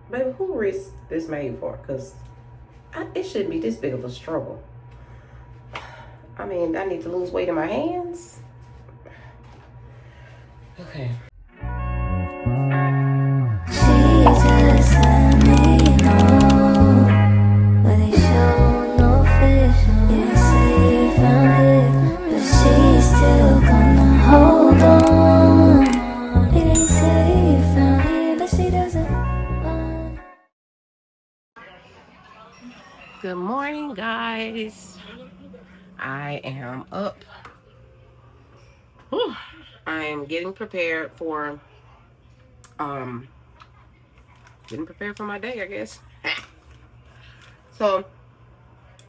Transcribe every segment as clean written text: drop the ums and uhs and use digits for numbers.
Baby, who risk this made for? Because it shouldn't be this big of a struggle. I mean, I need to lose weight in my hands. Okay. Good morning, guys. I am up. Whew. I am getting prepared for my day, I guess. So,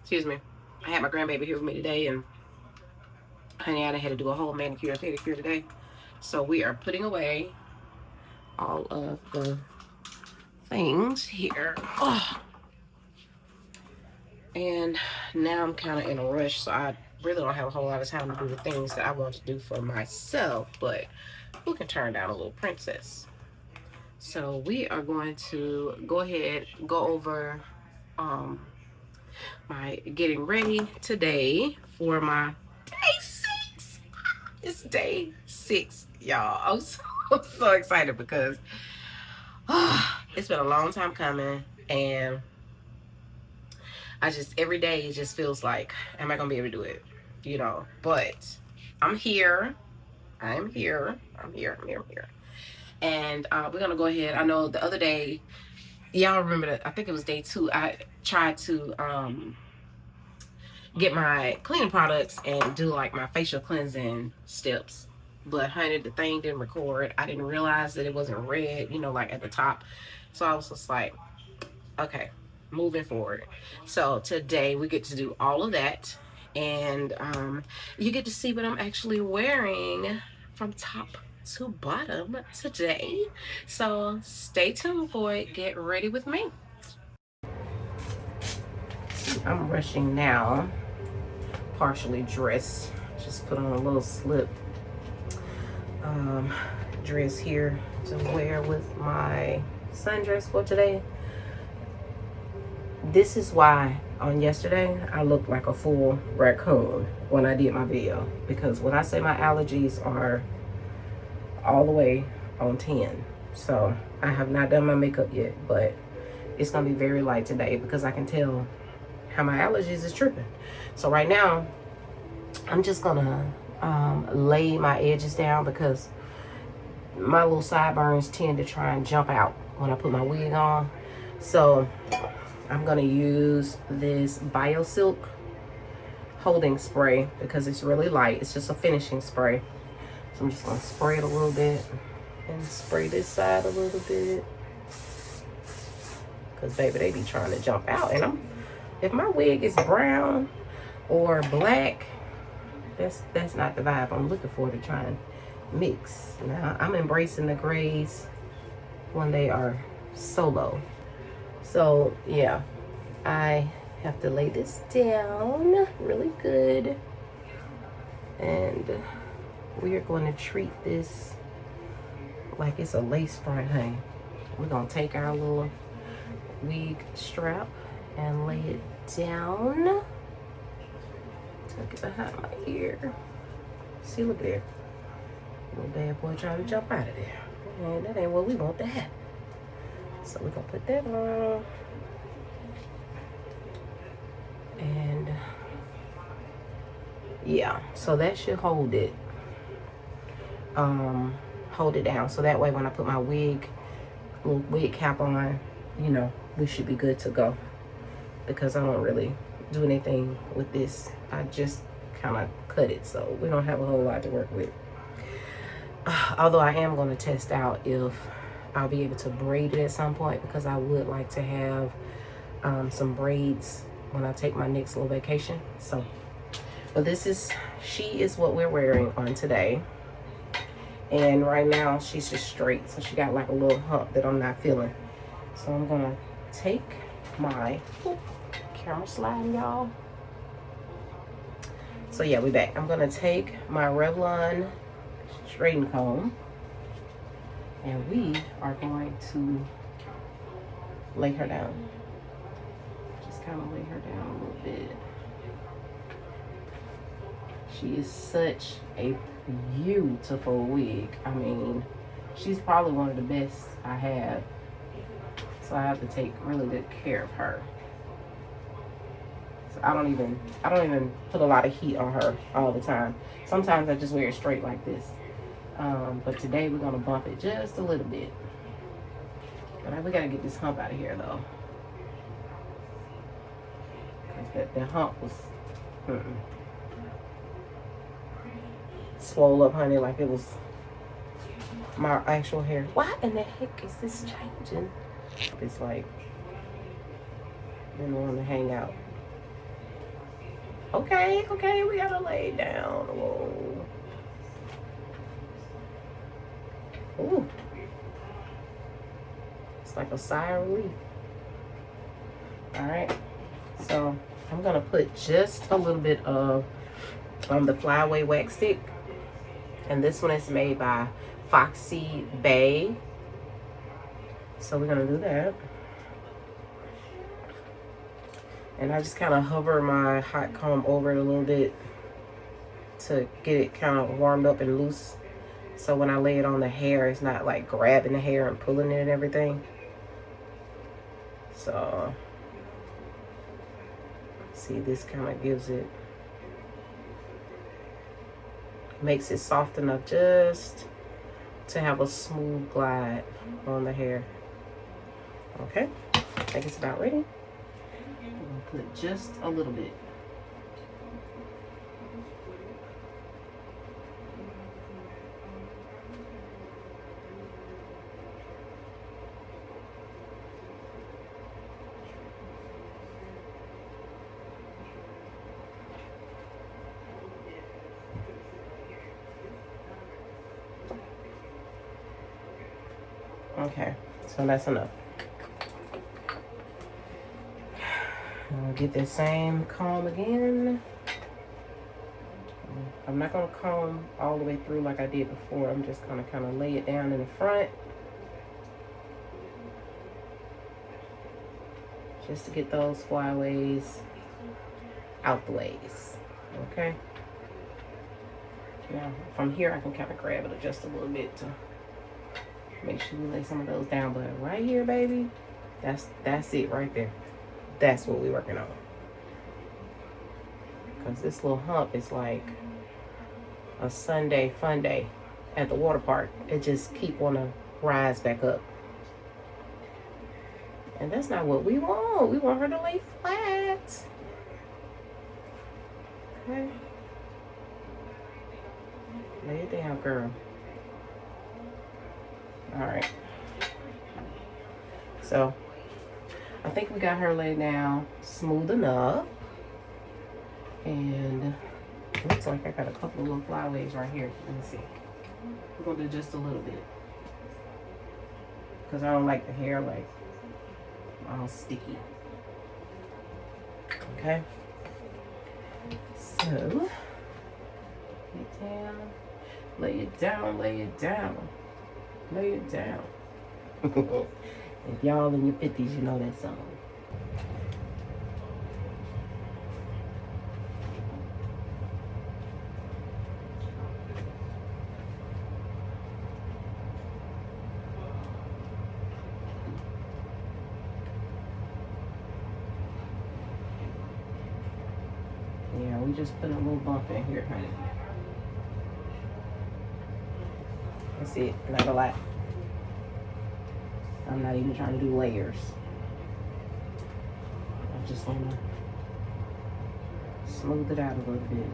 excuse me. I had my grandbaby here with me today, and honey, I had to do a whole manicure and pedicure today. So we are putting away all of the things here. Oh. And now I'm kind of in a rush, so I really don't have a whole lot of time to do the things that I want to do for myself, but who can turn down a little princess? So we are going to go ahead, go over my getting ready today for my day 6. It's day 6, y'all. I'm so excited because it's been a long time coming, and I just, every day it just feels like, am I gonna be able to do it? You know, but I'm here. I'm here. And we're gonna go ahead. I know the other day, y'all remember that, I think it was day 2, I tried to get my cleaning products and do like my facial cleansing steps. But honey, the thing didn't record. I didn't realize that it wasn't red, you know, like at the top. So I was just like, okay, moving forward. So today we get to do all of that, and you get to see what I'm actually wearing from top to bottom today. So stay tuned for it. Get ready with me. I'm rushing now, partially dressed. Just put on a little slip dress here to wear with my sundress for today. This is why on yesterday I looked like a full raccoon when I did my video, because when I say my allergies are all the way on 10. So I have not done my makeup yet, but it's gonna be very light today because I can tell how my allergies is tripping. So right now I'm just gonna lay my edges down because my little sideburns tend to try and jump out when I put my wig on. So I'm gonna use this BioSilk holding spray because it's really light. It's just a finishing spray. So I'm just gonna spray it a little bit and spray this side a little bit. Cause baby, they be trying to jump out. And if my wig is brown or black, that's not the vibe I'm looking for to try and mix. Now I'm embracing the grays when they are solo. So yeah, I have to lay this down really good, and we are going to treat this like it's a lace front, honey. We're gonna take our little wig strap and lay it down. Tuck it behind my ear. See, look there. Little bad boy trying to jump out of there. And that ain't what we want to happen. So we're gonna put that on. And yeah, so that should hold it. Hold it down. So that way when I put my little wig cap on, you know, we should be good to go. Because I don't really do anything with this. I just kind of cut it, so we don't have a whole lot to work with. Although I am going to test out if I'll be able to braid it at some point, because I would like to have some braids when I take my next little vacation. So, but she is what we're wearing on today. And right now she's just straight, so she got like a little hump that I'm not feeling. So I'm gonna take my camera sliding, y'all. So yeah, we back. I'm gonna take my Revlon straightening comb, and we are going to lay her down. Just kind of lay her down a little bit. She is such a beautiful wig. I mean, she's probably one of the best I have. So I have to take really good care of her. So I don't even put a lot of heat on her all the time. Sometimes I just wear it straight like this. But today we're gonna bump it just a little bit. But we gotta get this hump out of here though. Cause that hump was swole up, honey, like it was my actual hair. Why in the heck is this changing? It's like didn't want to hang out. Okay, we gotta lay down. Whoa. Ooh. It's like a sigh of relief. Alright. So I'm gonna put just a little bit of the Flyaway wax stick. And this one is made by Foxy Bay. So we're gonna do that. And I just kind of hover my hot comb over it a little bit to get it kind of warmed up and loose. So when I lay it on the hair, it's not like grabbing the hair and pulling it and everything. So, see, this kind of gives it, makes it soft enough just to have a smooth glide on the hair. Okay, I think it's about ready. I'm gonna put just a little bit. Okay, so that's enough. I'll get this same comb again. I'm not gonna comb all the way through like I did before. I'm just gonna kind of lay it down in the front. Just to get those flyaways out the ways, okay? Now, from here I can kind of grab it just a little bit to make sure we lay some of those down, but right here, baby, that's it right there. That's what we're working on. Because this little hump is like a Sunday fun day at the water park. It just keep wanna rise back up. And that's not what we want. We want her to lay flat. Okay. Lay it down, girl. Alright. So, I think we got her laid down smooth enough. And it looks like I got a couple of little flyaways right here. Let me see. We're going to do just a little bit. Because I don't like the hair like all sticky. Okay. So, lay it down, lay it down. Lay it down. If y'all in your 50s, you know that song. Yeah, we just put a little bump in here, honey. That's it, not a lot. I'm not even trying to do layers. I just want to smooth it out a little bit.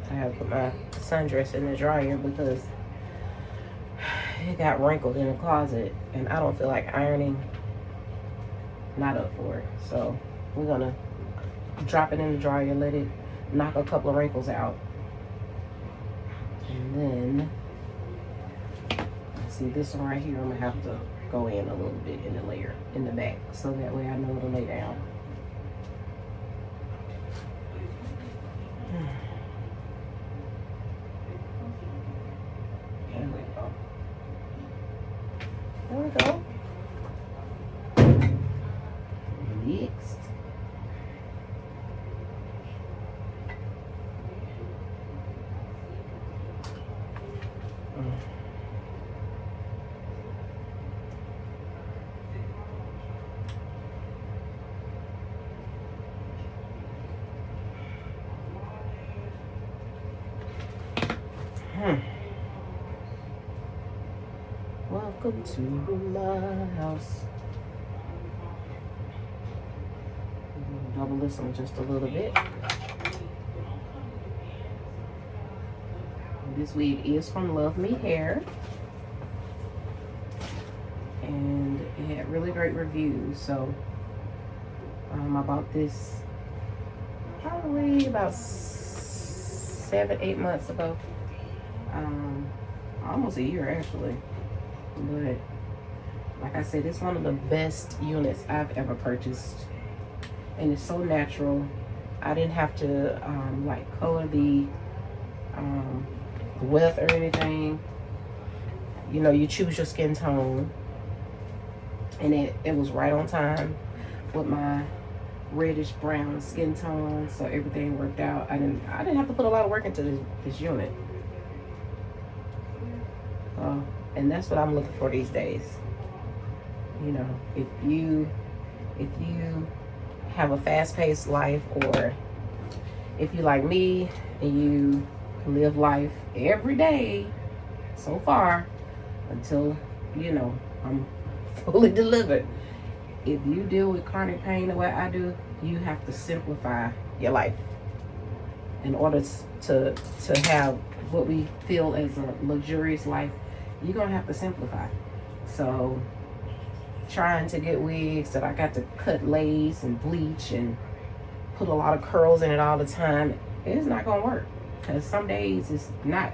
I have to put my sundress in the dryer because it got wrinkled in the closet and I don't feel like ironing. Not up for it. So we're gonna drop it in the dryer, let it knock a couple of wrinkles out. And then, see this one right here, I'm gonna have to go in a little bit in the layer in the back, so that way I know to lay down. There we go. There we go. Next. Welcome to my house. Double this one just a little bit. This wig is from Love Me Hair, and it had really great reviews. So I bought this probably about 7-8 months ago, almost a year actually. But like I said, it's one of the best units I've ever purchased, and it's so natural. I didn't have to like color the width or anything. You know, you choose your skin tone, and it was right on time with my reddish brown skin tone, so everything worked out. I didn't have to put a lot of work into this unit. And that's what I'm looking for these days. You know, if you have a fast-paced life, or if you like me and you live life every day so far until, you know, I'm fully delivered. If you deal with chronic pain the way I do, you have to simplify your life in order to have what we feel as a luxurious life. You're gonna have to simplify. So trying to get wigs that I got to cut lace and bleach and put a lot of curls in it all the time, it's not gonna work, because some days it's not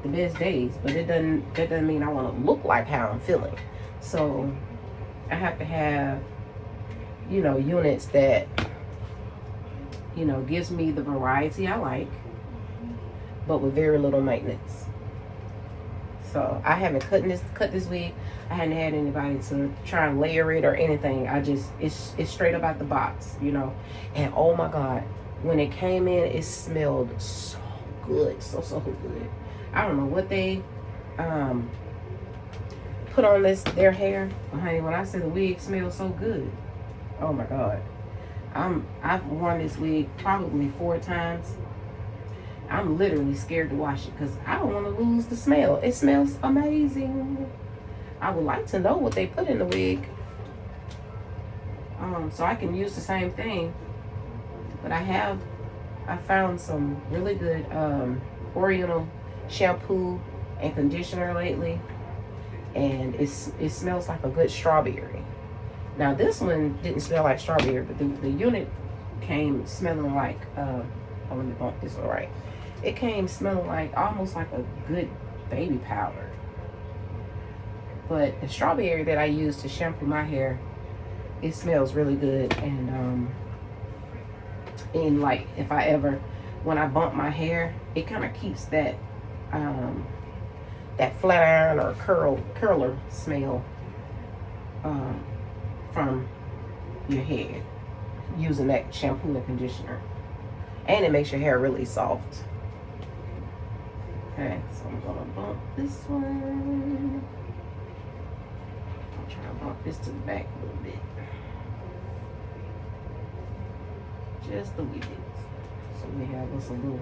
the best days, but that doesn't mean I want to look like how I'm feeling. So I have to have, you know, units that, you know, gives me the variety I like, but with very little maintenance. So I haven't cut this wig. I hadn't had anybody to try and layer it or anything. It's straight up out the box, you know. And oh my God, when it came in, it smelled so good, so good. I don't know what they put on their hair, but honey, when I say the wig smells so good, oh my God. I've worn this wig probably 4 times. I'm literally scared to wash it because I don't want to lose the smell. It smells amazing. I would like to know what they put in the wig, so I can use the same thing. But I found some really good Oriental shampoo and conditioner lately, and it smells like a good strawberry. Now this one didn't smell like strawberry, but the unit came smelling like let me bump this one right. It came smelling like almost like a good baby powder. But the strawberry that I use to shampoo my hair, it smells really good. And like if I ever, when I bump my hair, it kind of keeps that that flat iron or curler smell from your head using that shampoo and conditioner. And it makes your hair really soft. Okay, so I'm gonna bump this one. I'll try to bump this to the back a little bit. Just a wee bit. So we have us a little.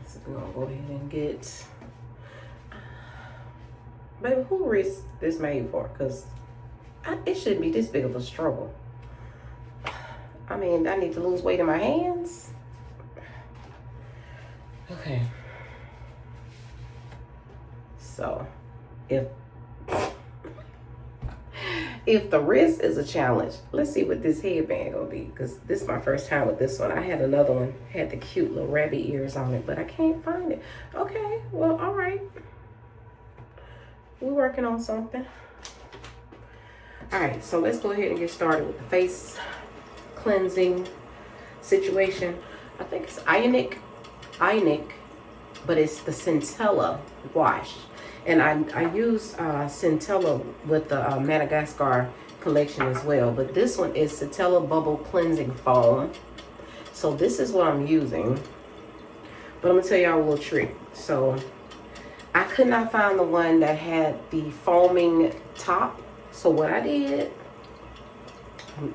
So we're gonna go ahead and get. Baby, who is this made for? Because it shouldn't be this big of a struggle. I mean, I need to lose weight in my hands. Okay. So, if If the wrist is a challenge, let's see what this headband gonna be, because this is my first time with this one. I had another one, had the cute little rabbit ears on it, but I can't find it. Okay, well, all right. We're working on something. All right, so let's go ahead and get started with the face cleansing situation. I think it's Ionic, but it's the Centella wash. And I use Centella with the Madagascar collection as well. But this one is Centella Bubble Cleansing Foam. So this is what I'm using. But I'm going to tell y'all a little trick. So I could not find the one that had the foaming top. So what I did,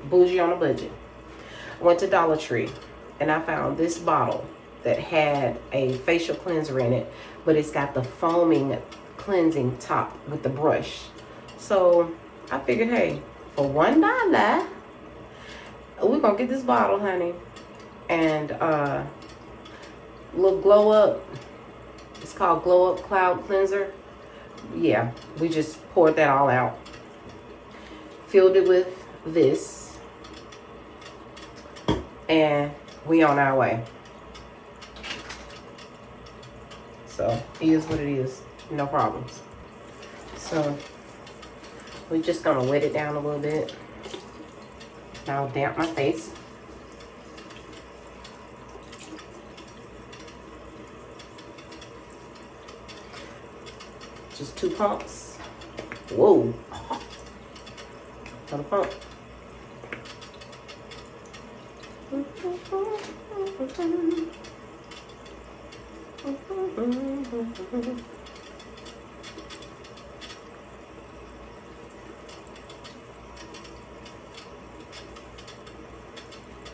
bougie on a budget, I went to Dollar Tree and I found this bottle that had a facial cleanser in it, but it's got the foaming cleansing top with the brush. So I figured, hey, for $1, we're gonna get this bottle, honey, and little glow up. It's called Glow Up Cloud Cleanser. Yeah, we just poured that all out, filled it with this, and we on our way. So it is what it is. No problems. So we're just gonna wet it down a little bit. I'll damp my face. Just 2 pumps. Whoa. Another pump.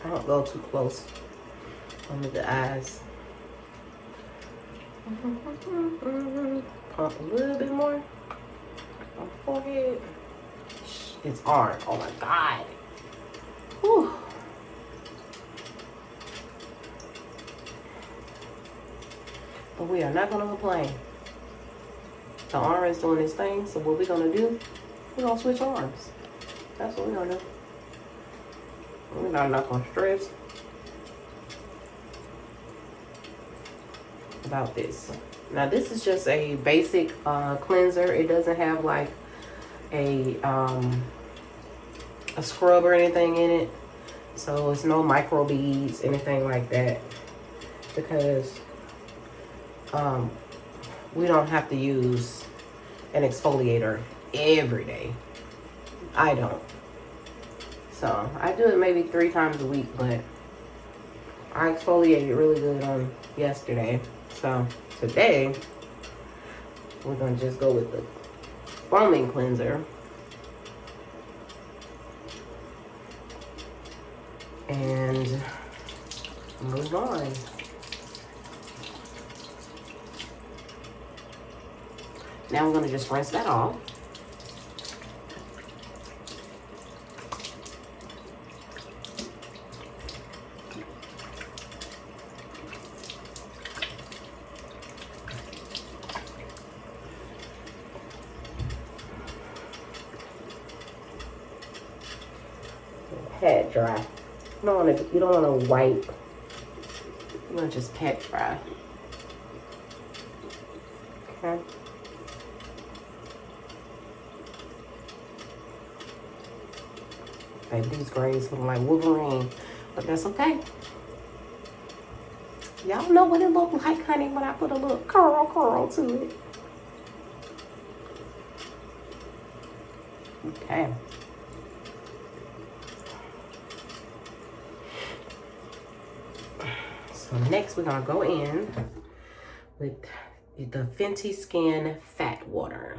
I don't go too close under the eyes. Pump a little bit more on the forehead. It's hard. Oh my God. Whew. But we are not going to complain. The arm is doing its thing, so what we're going to do, we're going to switch arms. That's what we're going to do. We're not going to stress about this. Now, this is just a basic cleanser. It doesn't have like a scrub or anything in it. So it's no micro beads, anything like that. Because we don't have to use an exfoliator every day. I don't. So I do it maybe 3 times a week, but I exfoliated really good on yesterday. So today we're gonna just go with the foaming cleanser and move on. Now I'm gonna just rinse that off. Pat dry. You don't want to wipe. You want to just pat dry. Okay. Baby, these grays look like Wolverine, but that's okay. Y'all know what it looked like, honey, when I put a little curl to it. Okay. So next we're gonna go in with the Fenty Skin Fat Water.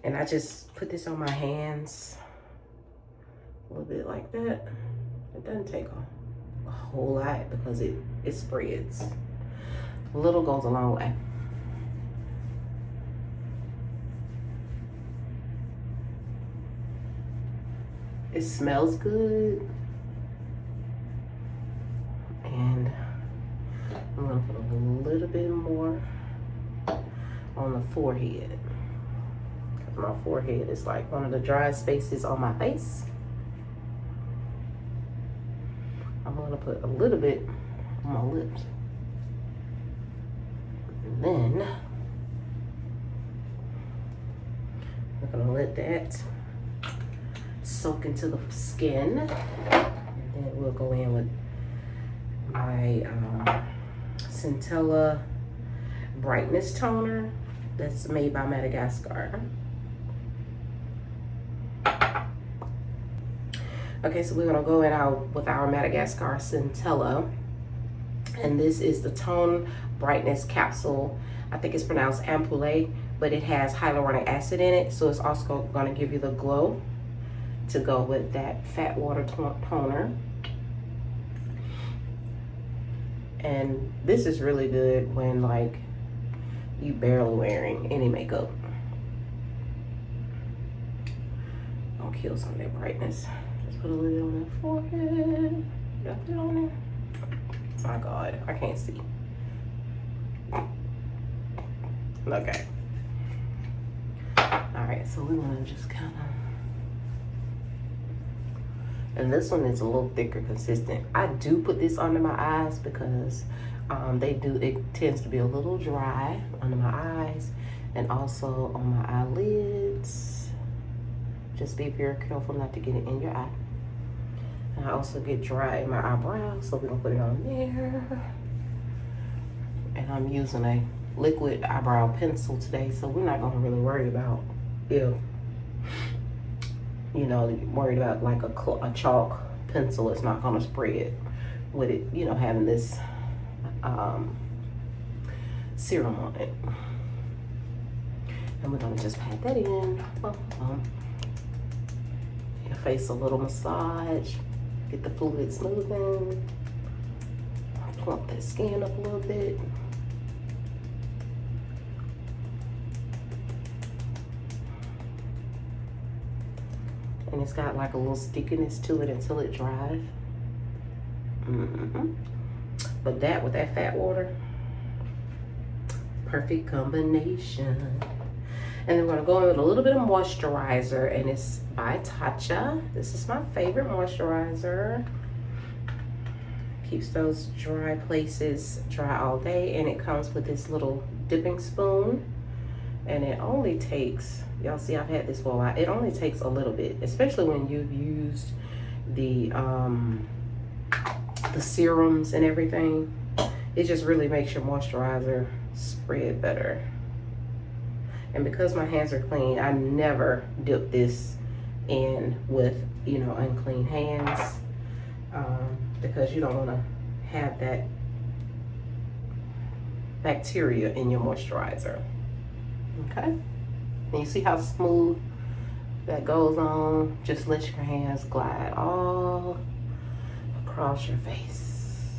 And I just put this on my hands a little bit like that. It doesn't take a whole lot because it spreads. A little goes a long way. It smells good. And I'm gonna put a little bit more on the forehead. my forehead is like one of the driest spaces on my face. I'm gonna put a little bit on my lips. And then we're gonna let that soak into the skin. And then we'll go in with my Centella Brightness Toner that's made by Madagascar. Okay, so we're gonna go in out with our Madagascar Centella. And this is the Tone Brightness Capsule. I think it's pronounced ampoule, but it has hyaluronic acid in it. So it's also gonna give you the glow to go with that fat water toner. And this is really good when like you barely wearing any makeup. I'll kill some of that brightness. Just put a little bit on that forehead. Got it on there. My God, I can't see. Okay. All right, so we're gonna just kind of, and this one is a little thicker, consistent. I do put this under my eyes because it tends to be a little dry under my eyes and also on my eyelids. Just be very careful not to get it in your eye. And I also get dry in my eyebrows, so we're gonna put it on there. And I'm using a liquid eyebrow pencil today, so we're not gonna really worry about if, you know, worried about like a chalk pencil. It's not gonna spread with it, you know, having this serum on it. And we're gonna just pat that in. Your face a little massage, get the fluids moving, plump that skin up a little bit. And it's got like a little stickiness to it until it dries. But that with that fat water, perfect combination. And then we're gonna go in with a little bit of moisturizer, and it's by Tatcha. This is my favorite moisturizer. Keeps those dry places dry all day, and it comes with this little dipping spoon. And it only takes, y'all see I've had this for a while, it only takes a little bit, especially when you've used the serums and everything. It just really makes your moisturizer spread better. And because my hands are clean, I never dip this in with, you know, unclean hands, because you don't want to have that bacteria in your moisturizer. Okay, and you see how smooth that goes on? Just let your hands glide all across your face.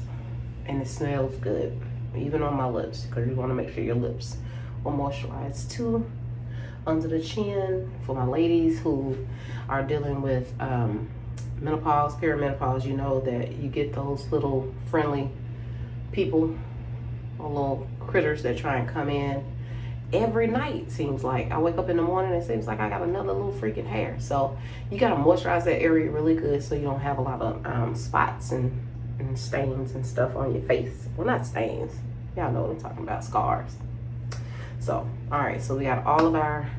And it smells good, even on my lips, because you want to make sure your lips are moisturized too. Under the chin, for my ladies who are dealing with menopause, perimenopause, you know that you get those little friendly people, or little critters that try and come in every night. Seems like I wake up in the morning and it seems like I got another little freaking hair. So you gotta moisturize that area really good so you don't have a lot of spots and stains and stuff on your face. Well, not stains, y'all know what I'm talking about, scars. So all right, so we got all of our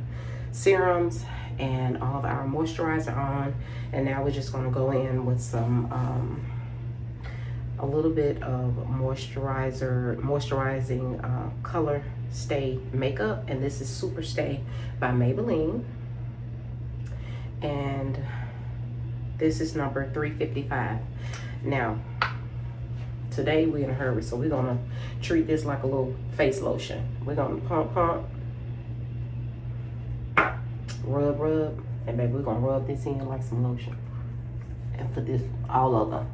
serums and all of our moisturizer on, and now we're just gonna go in with some a little bit of moisturizing color stay makeup, and this is Super Stay by Maybelline, and this is number 355. Now today we're in a hurry, so we're gonna treat this like a little face lotion. We're gonna pump, rub, and baby, we're gonna rub this in like some lotion and put this all over.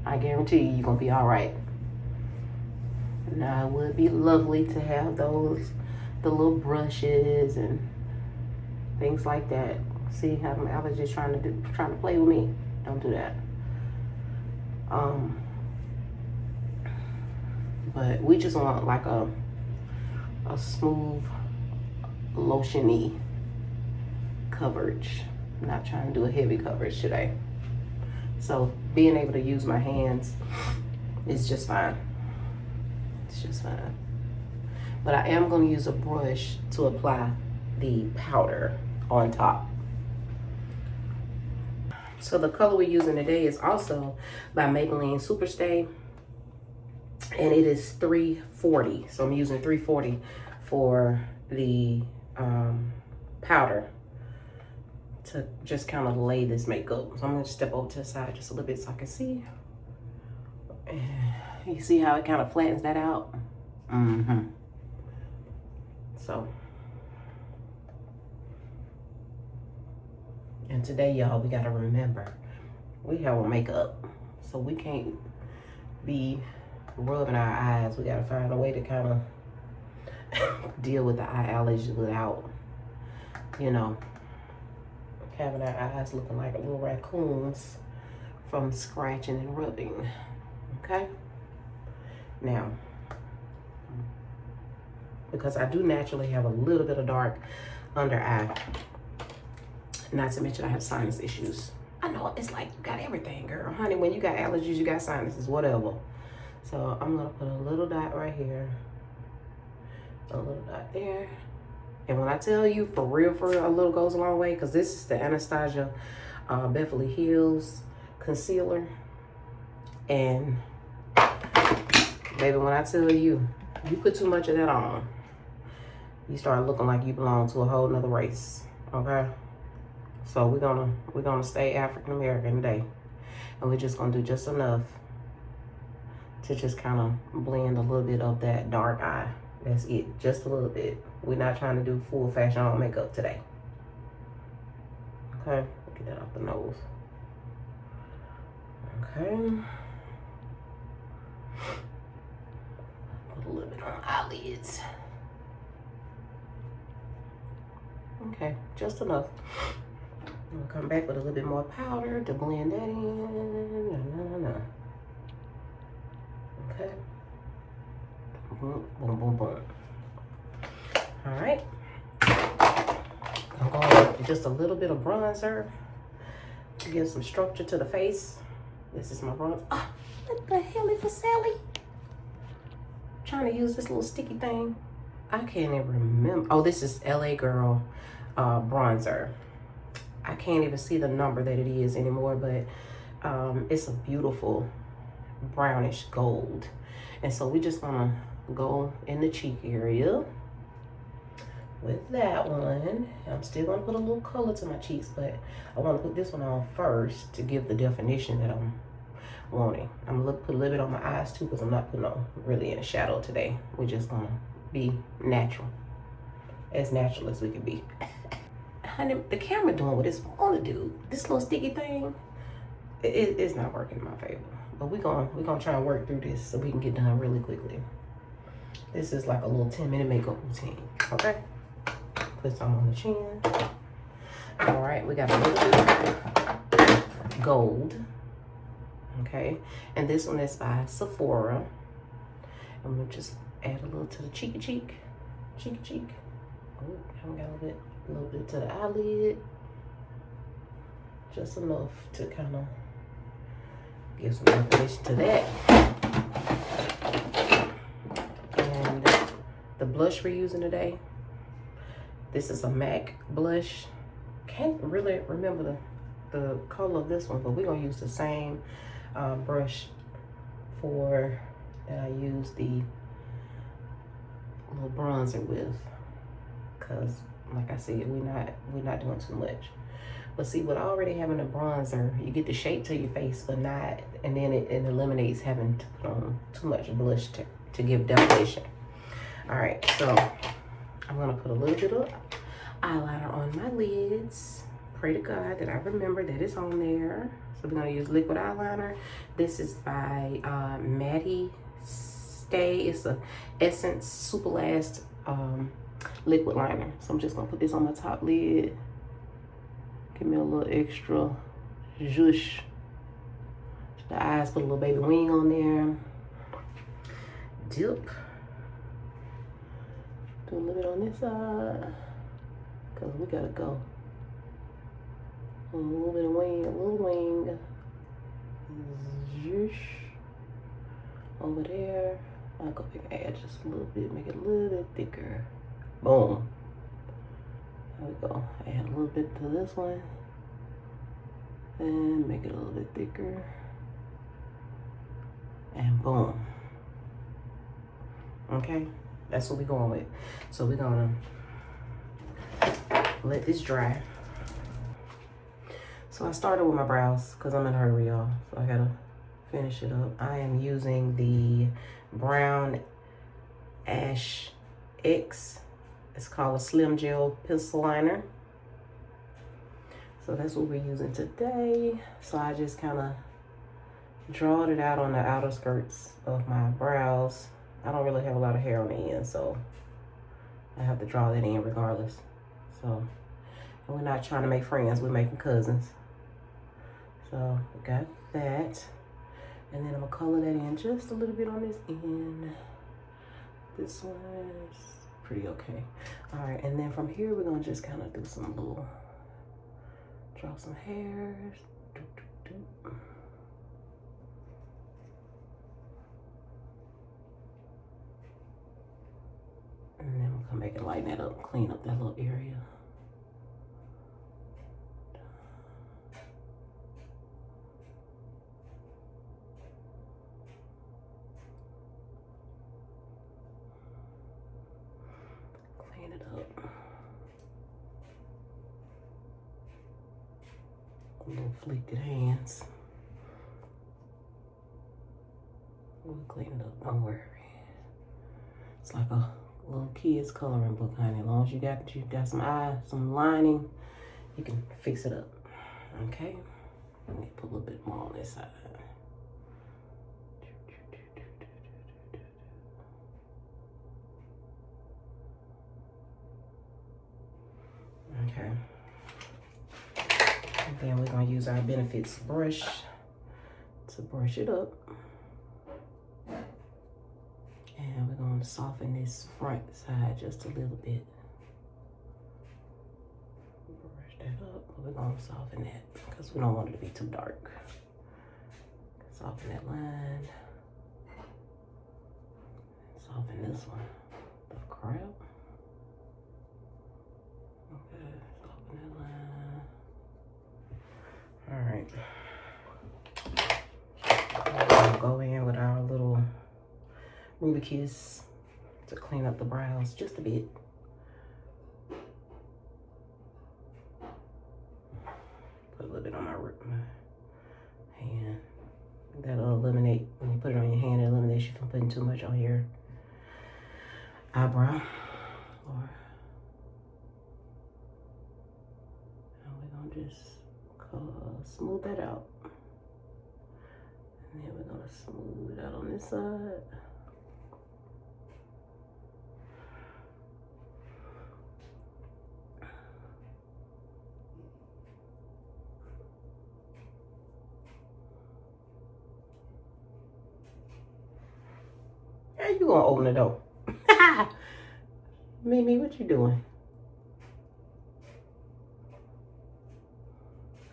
I guarantee you're gonna be all right. Now it would be lovely to have the little brushes and things like that. See how I was just trying to play with me. Don't do that. But we just want like a smooth lotion-y coverage. I'm not trying to do a heavy coverage today. So being able to use my hands is just fine. It's just fine. But I am going to use a brush to apply the powder on top. So the color we're using today is also by Maybelline Superstay, and it is 340. So I'm using 340 for the powder to just kind of lay this makeup. So I'm going to step over to the side just a little bit so I can see. And you see how it kind of flattens that out? So, and today, y'all, we got to remember, we have on makeup, so we can't be rubbing our eyes. We got to find a way to kind of deal with the eye allergies without, you know, having our eyes looking like little raccoons from scratching and rubbing. Okay? Now, because I do naturally have a little bit of dark under eye, not to mention I have sinus issues. I know it's like you got everything, girl. Honey, when you got allergies, you got sinuses, whatever. So I'm gonna put a little dot right here, a little dot there. And when I tell you, for real, a little goes a long way, because this is the Anastasia Beverly Hills concealer. And baby, when I tell you, you put too much of that on, you start looking like you belong to a whole nother race, okay? So we're gonna stay African American today, and we're just gonna do just enough to just kind of blend a little bit of that dark eye. That's it, just a little bit. We're not trying to do full fashion on makeup today. Okay, get that off the nose. Okay. Put a little bit on the eyelids. Okay, just enough. I'm gonna come back with a little bit more powder to blend that in. Okay. Boom, boom, boom, boom. All right. I'm going with just a little bit of bronzer to give some structure to the face. This is my bronzer. Oh, what the hell is this, Sally? Trying to use this little sticky thing. I can't even remember. Oh, this is LA Girl bronzer. I can't even see the number that it is anymore, but it's a beautiful brownish gold. And so we just gonna go in the cheek area with that one. I'm still gonna put a little color to my cheeks, but I want to put this one on first to give the definition that I'm wanting. I'm gonna put a little bit on my eyes too, because I'm not putting on really any shadow today. We're just gonna be natural, as natural as we can be. Honey, the camera doing what it's supposed to do. This little sticky thing, it's not working in my favor. But we're gonna try and work through this so we can get done really quickly. This is like a little 10-minute makeup routine, okay? Put some on the chin. All right, we got a little bit of gold, okay? And this one is by Sephora. And we'll just add a little to the cheek. Oh, I got a little bit to the eyelid. Just enough to kind of give some definition to that. And the blush we're using today, this is a MAC blush. Can't really remember the color of this one, but we're gonna use the same brush that I use the little bronzer with, because like I said, we're not doing too much. But see, with already having a bronzer, you get the shape to your face, but not, and then it eliminates having to put on too much blush to give definition. All right, so I'm gonna put a little bit of eyeliner on my lids. Pray to God that I remember that it's on there. So we're gonna use liquid eyeliner. This is by Maddie Stay. It's a Essence Super Last liquid liner. So I'm just gonna put this on my top lid. Give me a little extra zhoosh. The eyes, put a little baby wing on there. Dip. Do a little bit on this side. because we gotta go. A little bit of wing, a little wing. Zhoosh. Over there. I'll go add just a little bit, make it a little bit thicker. Boom. There we go. Add a little bit to this one. And make it a little bit thicker. And boom. Okay, that's what we're going with. So we're gonna let this dry. So I started with my brows because I'm in a hurry, y'all. So I gotta finish it up. I am using the Brown Ash X. It's called a Slim Gel Pencil Liner. So that's what we're using today. So I just kind of drawed it out on the outer skirts of my brows. I don't really have a lot of hair on the end, so I have to draw that in regardless. So, and we're not trying to make friends, we're making cousins. So we got that. And then I'm gonna color that in just a little bit on this end. This one's pretty okay. All right, and then from here, we're gonna just kind of do some little, draw some hairs. And then we're gonna make it lighten that up, clean up that little area. Clean it up. Little fleeked hands. We'll clean it up, don't worry. It's like a little kid's coloring book, honey. As long as you got some eye, some lining, you can fix it up. Okay? Let me put a little bit more on this side. Okay. And then we're gonna use our Benefits brush to brush it up. And we're going to soften this front side just a little bit. Brush that up, but we're going to soften that because we don't want it to be too dark. Soften that line. Soften this one. The crap. Okay, soften that line. All right. We'll go in with our little Ruby Kiss to clean up the brows just a bit. Put a little bit on my hand. That'll eliminate, when you put it on your hand, it eliminates you from putting too much on your eyebrow. And we're gonna just smooth that out. And then we're gonna smooth it out on this side. You gonna open the door? Mimi, what you doing?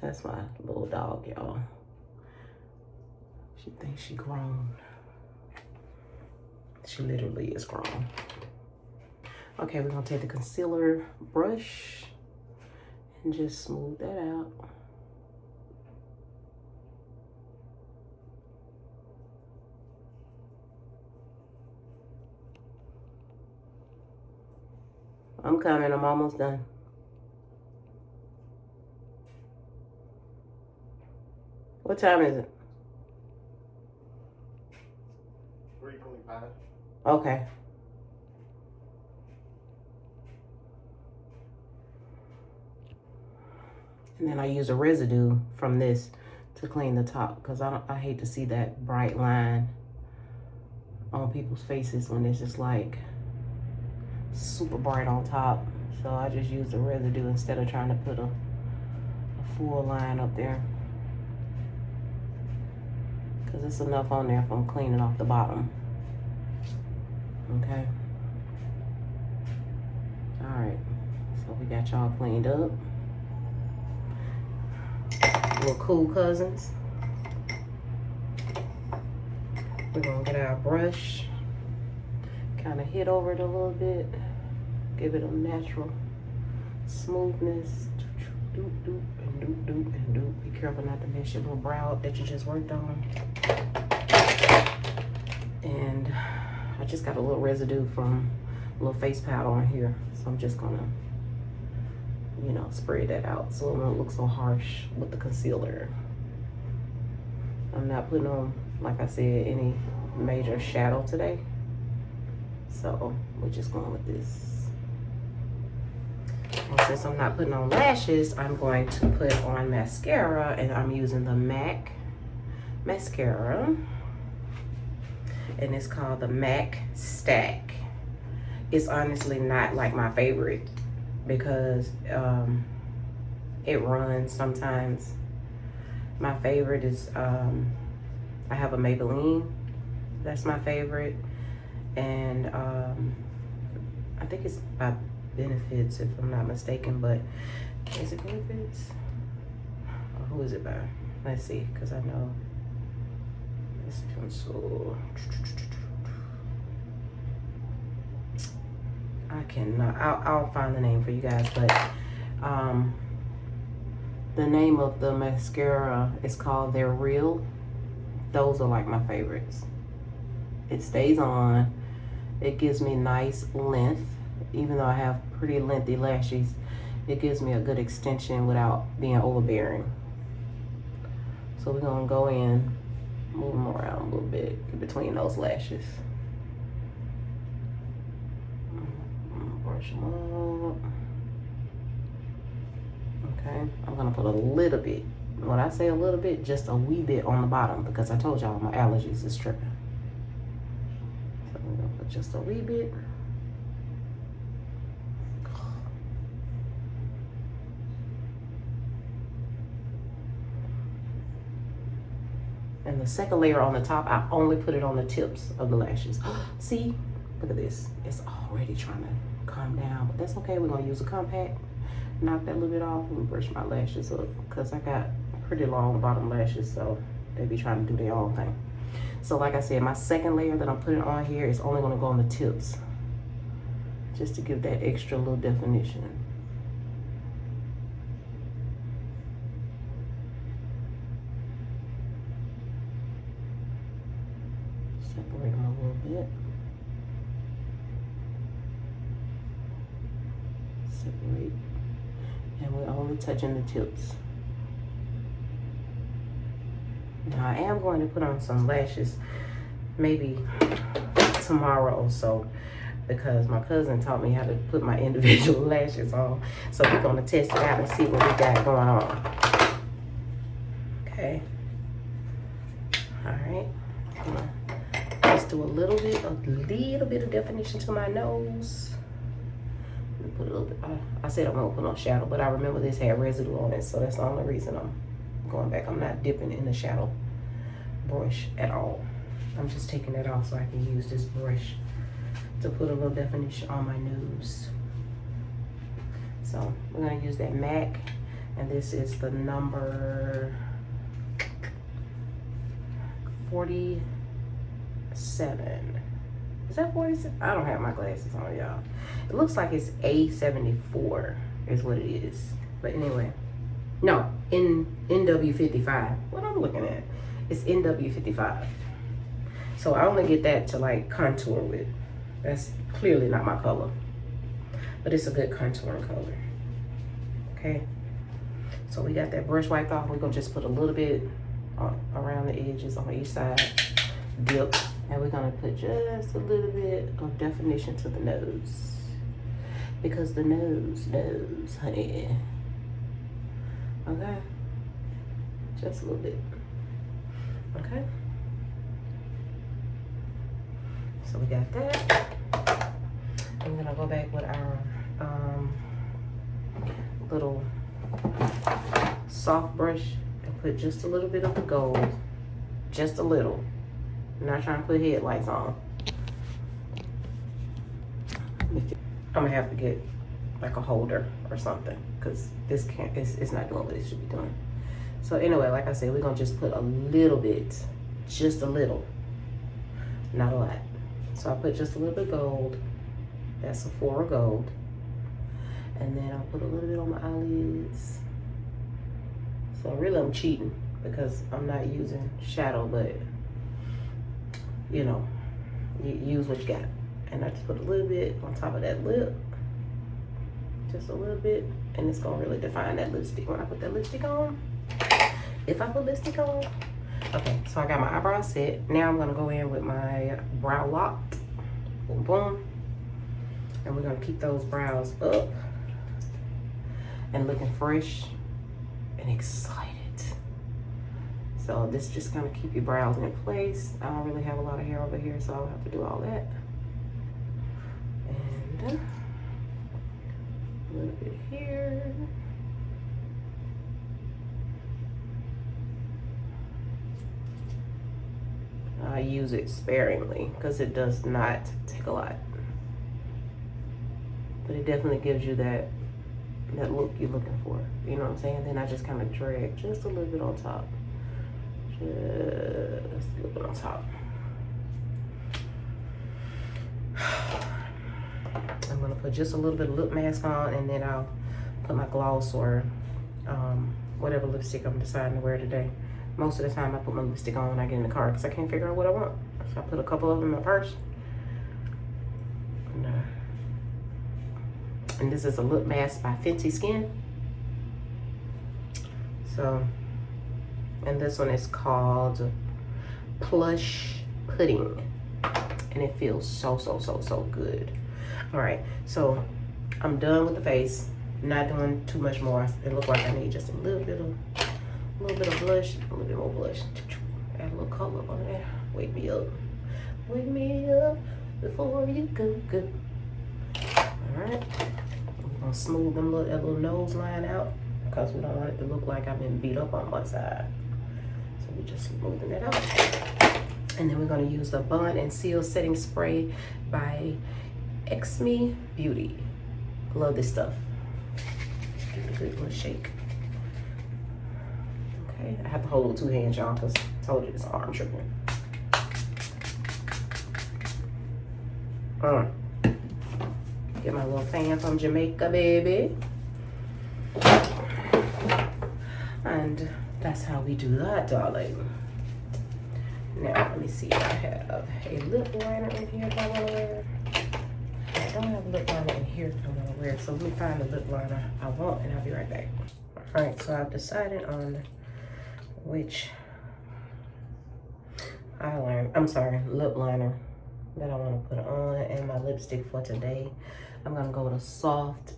That's my little dog, y'all. She thinks she grown. She literally is grown. Okay, we're gonna take the concealer brush and just smooth that out. I'm coming, I'm almost done. What time is it? 3:25. Okay. And then I use a residue from this to clean the top because I hate to see that bright line on people's faces when it's just like super bright on top. So I just use the residue instead of trying to put a full line up there, because it's enough on there from cleaning off the bottom. Okay. All right. So we got y'all cleaned up. Little cool cousins. We're gonna get our brush, kind of hit over it a little bit, give it a natural smoothness. Doop, doop, and doop, doop, and doop. Be careful not to mess your little brow up that you just worked on. And I just got a little residue from a little face powder on here, so I'm just gonna, you know, spread that out so it won't look so harsh with the concealer. I'm not putting on, like I said, any major shadow today, so we're just going with this. And since I'm not putting on lashes, I'm going to put on mascara, and I'm using the MAC mascara, and it's called the MAC Stack. It's honestly not like my favorite because it runs sometimes. My favorite is I have a Maybelline. That's my favorite, and I think it's by Benefits if I'm not mistaken, but is it Benefits? Or who is it by? Let's see, because I know this pencil. I cannot. I'll find the name for you guys, but the name of the mascara is called They're Real. Those are like my favorites. It stays on. It gives me nice length, even though I have pretty lengthy lashes. It gives me a good extension without being overbearing. So we're gonna go in, move them around a little bit in between those lashes. Brush them up. Okay, I'm gonna put a little bit. When I say a little bit, just a wee bit on the bottom, because I told y'all my allergies is tripping. So I'm gonna put just a wee bit. And the second layer on the top, I only put it on the tips of the lashes. See, look at this. It's already trying to calm down, but that's okay. We're gonna use a compact, knock that little bit off. Let me brush my lashes up because I got pretty long bottom lashes, so they be trying to do their own thing. So like I said, my second layer that I'm putting on here is only gonna go on the tips, just to give that extra little definition. Separate them a little bit. Separate. And we're only touching the tips. Now I am going to put on some lashes maybe tomorrow or so, because my cousin taught me how to put my individual lashes on. So we're gonna test it out and see what we got going on. Okay. All right. Just do a little bit of definition to my nose. Let me put a little bit. I said I'm gonna put on shadow, but I remember this had residue on it, so that's the only reason I'm going back. I'm not dipping in the shadow brush at all. I'm just taking that off so I can use this brush to put a little definition on my nose. So we're gonna use that MAC, and this is the number 47. Is that 47? I don't have my glasses on, y'all. It looks like it's A74 is what it is. But anyway, no, NW55. What I'm looking at, it's NW55. So I only get that to like contour with. That's clearly not my color, but it's a good contouring color. Okay, so we got that brush wiped off. We're gonna just put a little bit around the edges on each side, dip, and we're gonna put just a little bit of definition to the nose, because the nose knows, honey. Okay, just a little bit. Okay, so we got that. I'm gonna go back with our little soft brush and put just a little bit of the gold, just a little. I'm not trying to put headlights on. I'm gonna have to get like a holder or something, because this can't, it's not doing what it should be doing. So anyway, like I said, we're gonna just put a little bit, just a little, not a lot. So I put just a little bit of gold. That's Sephora gold. And then I'll put a little bit on my eyelids. So really I'm cheating because I'm not using shadow, but you know, you use what you got. And I just put a little bit on top of that lip. Just a little bit. And it's gonna really define that lipstick when I put that lipstick on. If I put lipstick on. Okay, so I got my eyebrows set. Now I'm gonna go in with my brow lock. Boom, boom. And we're gonna keep those brows up and looking fresh and excited. So this just gonna keep your brows in place. I don't really have a lot of hair over here, so I don't have to do all that. And a little bit here. I use it sparingly because it does not take a lot. But it definitely gives you that look you're looking for. You know what I'm saying? Then I just kind of drag just a little bit on top. Just a little bit on top. I'm gonna put just a little bit of lip mask on, and then I'll put my gloss or whatever lipstick I'm deciding to wear today. Most of the time I put my lipstick on when I get in the car because I can't figure out what I want. So I put a couple of them in first. And this is a lip mask by Fenty Skin. So, and this one is called Plush Pudding. And it feels so, so, so, so good. All right, so I'm done with the face. Not doing too much more. It looks like I need just a little bit of blush, a little bit more blush. Add a little color on there. Wake me up. Wake me up before you go. All right. I'm gonna smooth them that little nose line out because we don't want it to look like I've been beat up on one side. So we're just smoothing it out. And then we're gonna use the Bond and Seal Setting Spray by Xme Beauty. Love this stuff. Give it a good little shake. Okay, I have to hold it with two hands, y'all, because I told you it's arm tripping. Get my little fan from Jamaica, baby. And that's how we do that, darling. Now, let me see. I have a lip liner in here that I want to wear. I don't have a lip liner in here that I want to wear, so let me find the lip liner I want, and I'll be right back. All right, so I've decided on which lip liner that I want to put on, and my lipstick for today. I'm gonna go with a soft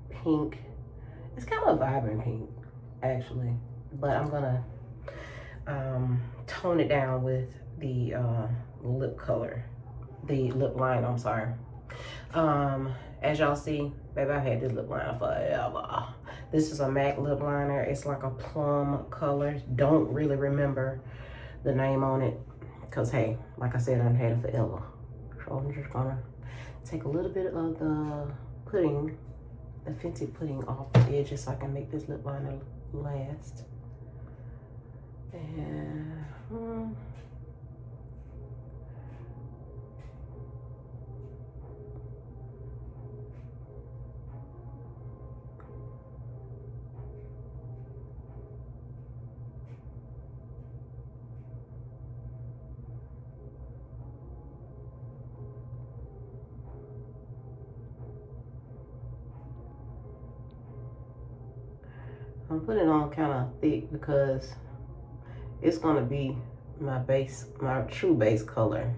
pink. It's kind of a vibrant pink, actually, but I'm gonna tone it down with the lip color, the lip liner, I'm sorry. As y'all see, baby, I've had this lip liner forever. This is a MAC lip liner. It's like a plum color. Don't really remember the name on it because, hey, like I said, I've had it forever. So I'm just gonna take a little bit of the pudding, the Fenty pudding off the edges so I can make this lip liner last. And I'm putting it on kind of thick because it's gonna be my base, my true base color.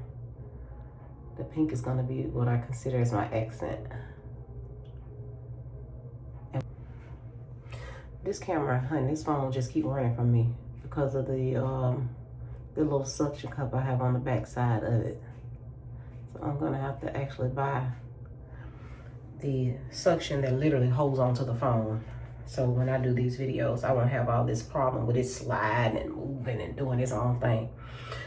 The pink is gonna be what I consider as my accent. And this camera, honey, this phone will just keep running from me because of the little suction cup I have on the back side of it. So I'm gonna have to actually buy the suction that literally holds onto the phone. So when I do these videos, I won't have all this problem with it sliding and moving and doing its own thing.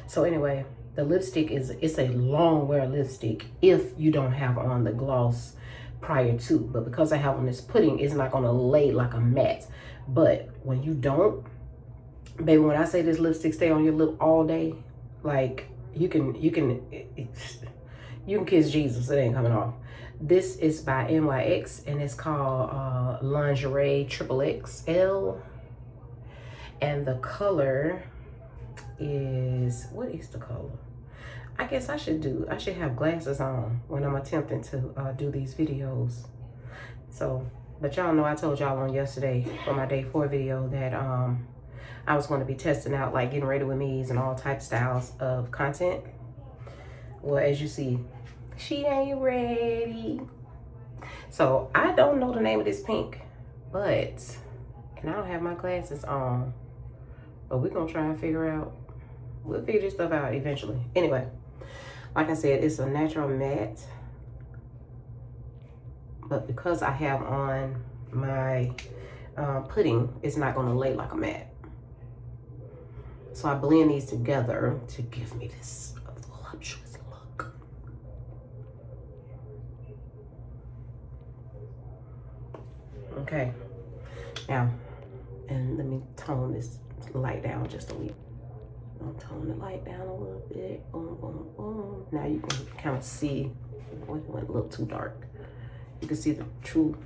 So anyway, the lipstick it's a long wear lipstick if you don't have on the gloss prior to, but because I have on this pudding, it's not gonna lay like a matte. But when you don't, baby, when I say this lipstick stay on your lip all day, like you can kiss Jesus, it ain't coming off. This is by NYX and it's called Lingerie Triple XL, and the color is, what is the color? I guess I should have glasses on when I'm attempting to do these videos. So, but y'all know I told y'all on yesterday for my day 4 video that I was going to be testing out like getting ready with me's and all type styles of content. Well, as you see, she ain't ready. So I don't know the name of this pink, but, and I don't have my glasses on, but we're gonna try and figure out, we'll figure this stuff out eventually. Anyway, like I said, it's a natural matte, but because I have on my pudding, it's not gonna lay like a matte. So I blend these together to give me this voluptuous look. Okay, now, and let me tone this light down just a wee. I'll tone the light down a little bit. Boom, boom, boom. Now you can kind of see what went a little too dark. You can see the true.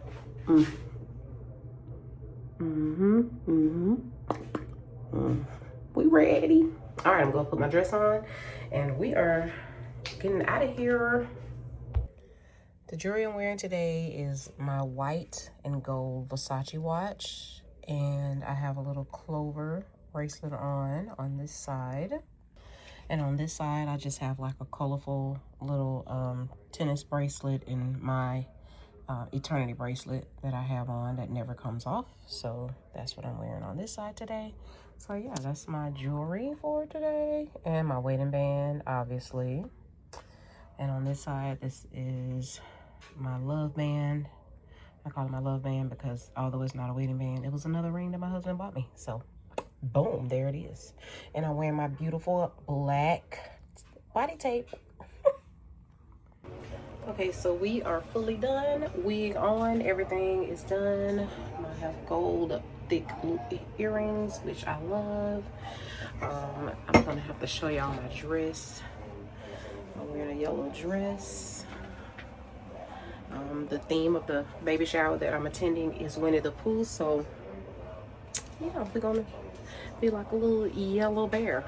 We ready? All right, I'm gonna put my dress on, and we are getting out of here. The jewelry I'm wearing today is my white and gold Versace watch, and I have a little clover bracelet on this side, and on this side I just have like a colorful little tennis bracelet in my eternity bracelet that I have on that never comes off. So that's what I'm wearing on this side today. So yeah, that's my jewelry for today, and my wedding band obviously. And on this side, this is my love band. I call it my love band because although it's not a wedding band, it was another ring that my husband bought me. So boom, there it is. And I'm wearing my beautiful black body tape. Okay, so we are fully done. Wig on, everything is done. I have gold thick loop earrings, which I love. I'm gonna have to show y'all my dress. I'm wearing a yellow dress. The theme of the baby shower that I'm attending is Winnie the Pooh, so yeah, we're gonna be like a little yellow bear.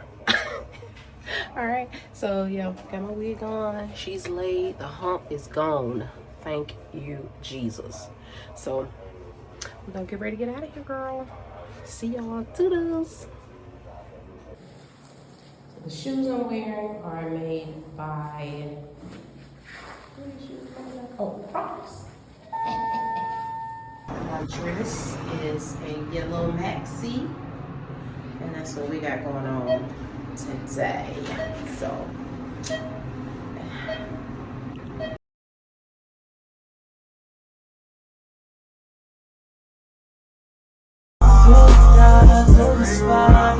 All right, so yeah, got my wig on. She's laid. The hump is gone. Thank you, Jesus. So we're gonna get ready to get out of here, girl. See y'all. Toodles. The shoes I'm wearing are made by, Crocs. My dress is a yellow maxi, and that's what we got going on today. So Spot